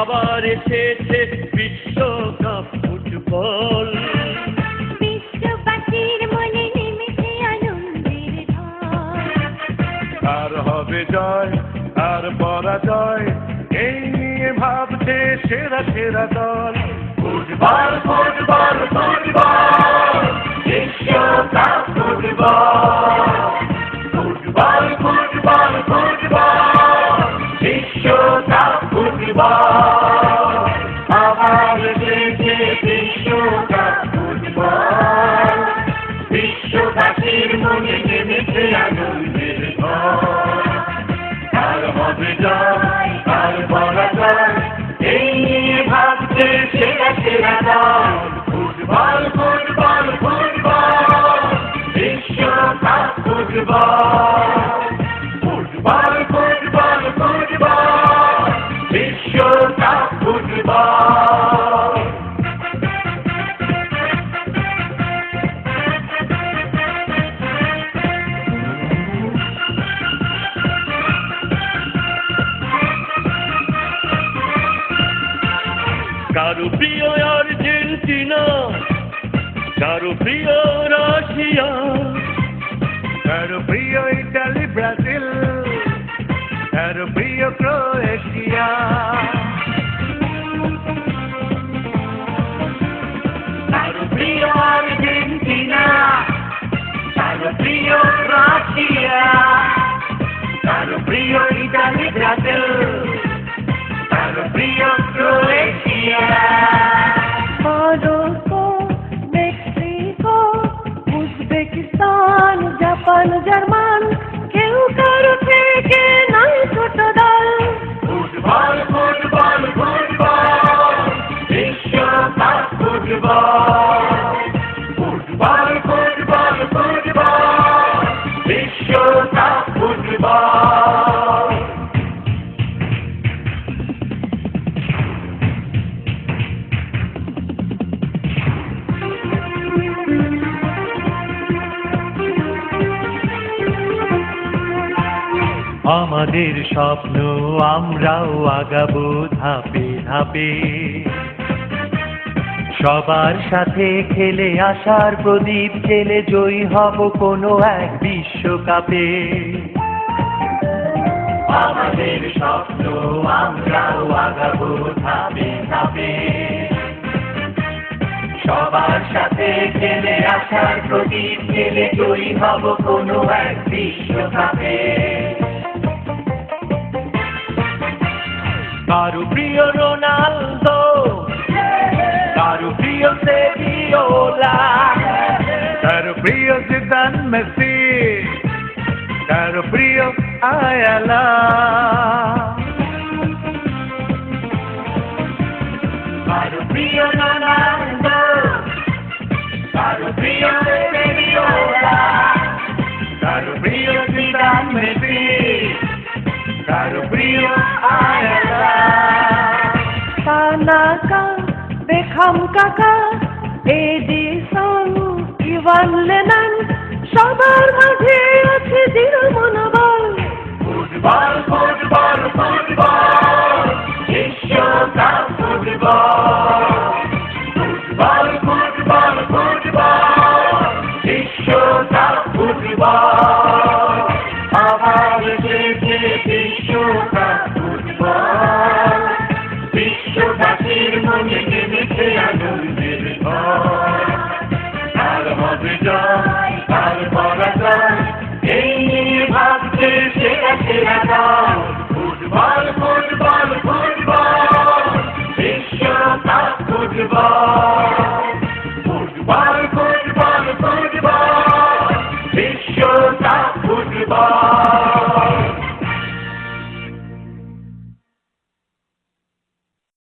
আবার এসেছে বিশ্বকাপ ফুটবল, বিশ্ববাসীর মনে নেমেছে আনন্দের ঢল। আর হবে জয় আর পরাজয়, এই নিয়ে ভাবছে সেরা সেরা দল। ফুটবল ফুটবল ফুটবল, বিশ্বকাপ ফুটবল। ফুটবল ফুটবল ফুটবল, বিশ্বকাপ ফুটবল। আবার এসেছে বিশ্বকাপ ফুটবল, বিশ্ববাসীর মনে নেমেছে আনন্দের ঢল। আর হবে জয় আর পরাজয়, এই নিয়ে ভাবছে সেরা সেরা দল। ফুটবল ফুটবল ফুটবল, বিশ্বকাপ ফুটবল। ফুটবল ফুটবল ফুটবল, বিশ্বকাপ ফুটবল। কারো প্রিয় আর্জেন্টিনা, কারো প্রিয় রাশিয়া, কারো প্রিয় ইটালি ব্রাজিল, কারো প্রিয় ক্রোয়েশিয়া। কারো প্রিয় আর্জেন্টিনা, কারো প্রিয় রাশিয়া, কারো প্রিয় ইটালি ব্রাজিল, কারো প্রিয় Croatia. Morocco, Mexico, Uzbekistan, Japan, German, কেউ কারো থেকে নাই ছোট দল। ফুটবল ফুটবল ফুটবল, বিশ্বকাপ ফুটবল। ফুটবল ফুটবল ফুটবল, বিশ্বকাপ ফুটবল। আমাদের স্বপ্ন আমরাও আগাবো ধাপে ধাপে, সবার সাথে খেলে আশার প্রদীপ জেলে জয়ী হব কোনো এক বিশ্বকাপে। আমাদের স্বপ্ন আমরাও আগাবো ধাপে ধাপে, সবার সাথে খেলে আশার প্রদীপ জেলে জয়ী হব কোনো এক বিশ্বকাপে। কারো প্রিয় রোনালদো, কারো প্রিয় সেভিওলা, কারো প্রিয় জিদান মেসি, কারো প্রিয় আয়ালা। কারো প্রিয় রোনালদো, কারো প্রিয় সেভিওলা, কারো প্রিয় জিদান মেসি, কারো প্রিয় আয়ালা। তানাকা, বেখাম কাকা, এডিসন, ইভান লেনান, সবার মাঝে আছে দৃঢ় মনোবল। ফুটবল ফুটবল ফুটবল, বিশ্বকাপ ফুটবল। ফুটবল ফুটবল ফুটবল, বিশ্বকাপ ফুটবল। আবার এসেছে বিশ্বকাপ ফুটবল, বিশ্ববাসীর মনে নেমেছে আনন্দের ঢল। আর হবে জয় আর পরাজয়, এই নিয়ে ভাবছে সেরা সেরা দল। ফুটবল ফুটবল ফুটবল, বিশ্বকাপ ফুটবল।